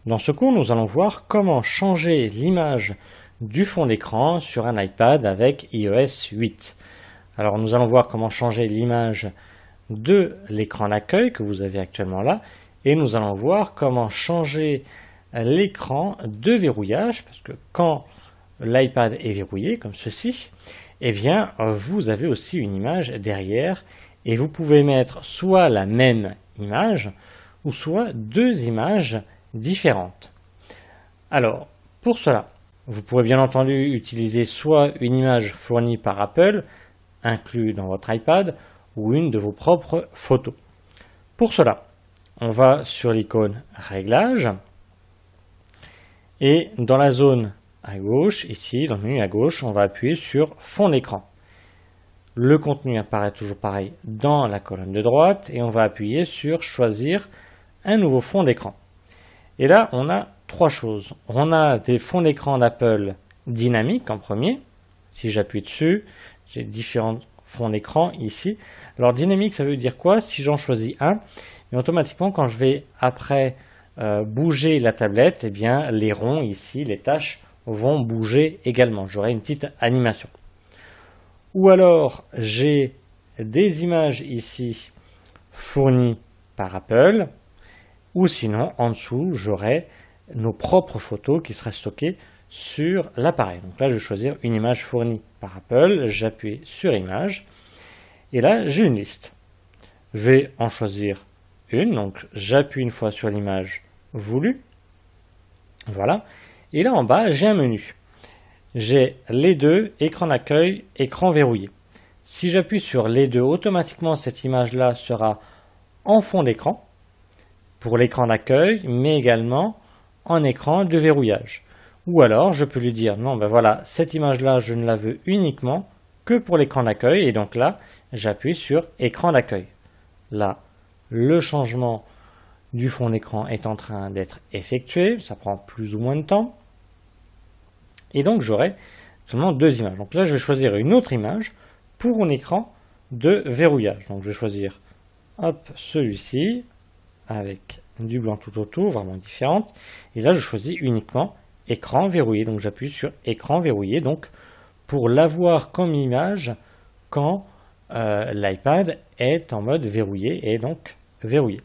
Dans ce cours, nous allons voir comment changer l'image du fond d'écran sur un iPad avec iOS 8. Alors nous allons voir comment changer l'image de l'écran d'accueil que vous avez actuellement là, et nous allons voir comment changer l'écran de verrouillage, parce que quand l'iPad est verrouillé comme ceci, eh bien vous avez aussi une image derrière, et vous pouvez mettre soit la même image, ou soit deux images différentes. Alors, pour cela, vous pourrez bien entendu utiliser soit une image fournie par Apple, inclus dans votre iPad, ou une de vos propres photos. Pour cela, on va sur l'icône Réglages, et dans la zone à gauche, ici, dans le menu à gauche, on va appuyer sur Fond d'écran. Le contenu apparaît toujours pareil dans la colonne de droite, et on va appuyer sur Choisir un nouveau fond d'écran. Et là, on a trois choses. On a des fonds d'écran d'Apple dynamiques en premier. Si j'appuie dessus, j'ai différents fonds d'écran ici. Alors dynamique, ça veut dire quoi? Si j'en choisis un, mais automatiquement, quand je vais après bouger la tablette, eh bien, les ronds ici, les tâches vont bouger également. J'aurai une petite animation. Ou alors, j'ai des images ici fournies par Apple. Ou sinon, en dessous, j'aurai nos propres photos qui seraient stockées sur l'appareil. Donc là, je vais choisir une image fournie par Apple, j'appuie sur Image, et là, j'ai une liste. Je vais en choisir une, donc j'appuie une fois sur l'image voulue. Voilà. Et là, en bas, j'ai un menu. J'ai les deux, écran d'accueil, écran verrouillé. Si j'appuie sur les deux, automatiquement, cette image-là sera en fond d'écran, pour l'écran d'accueil, mais également en écran de verrouillage. Ou alors, je peux lui dire, non, ben voilà, cette image-là, je ne la veux uniquement que pour l'écran d'accueil, et donc là, j'appuie sur écran d'accueil. Là, le changement du fond d'écran est en train d'être effectué, ça prend plus ou moins de temps, et donc j'aurai seulement deux images. Donc là, je vais choisir une autre image pour un écran de verrouillage. Donc je vais choisir, hop, celui-ci, avec du blanc tout autour, vraiment différente. Et là, je choisis uniquement écran verrouillé. Donc, j'appuie sur écran verrouillé. Donc, pour l'avoir comme image quand l'iPad est en mode verrouillé et donc verrouillé.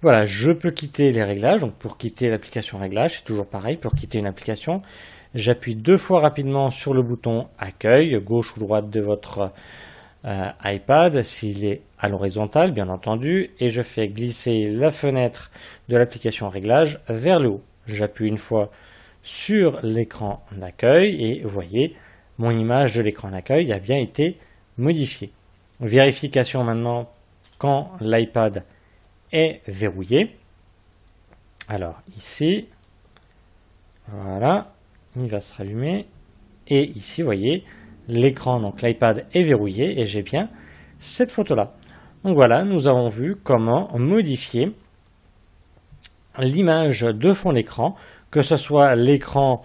Voilà, je peux quitter les réglages. Donc, pour quitter l'application réglages, c'est toujours pareil. Pour quitter une application, j'appuie deux fois rapidement sur le bouton accueil, gauche ou droite de votre iPad, s'il est à l'horizontale bien entendu, et je fais glisser la fenêtre de l'application réglage vers le haut. J'appuie une fois sur l'écran d'accueil et vous voyez, mon image de l'écran d'accueil a bien été modifiée. Vérification maintenant quand l'iPad est verrouillé. Alors ici, voilà, il va se rallumer et ici vous voyez, l'écran, donc l'iPad est verrouillé et j'ai bien cette photo-là. Donc voilà, nous avons vu comment modifier l'image de fond d'écran, que ce soit l'écran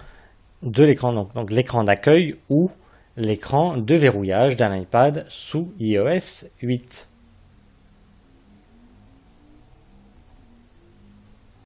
de l'écran, donc l'écran d'accueil ou l'écran de verrouillage d'un iPad sous iOS 8.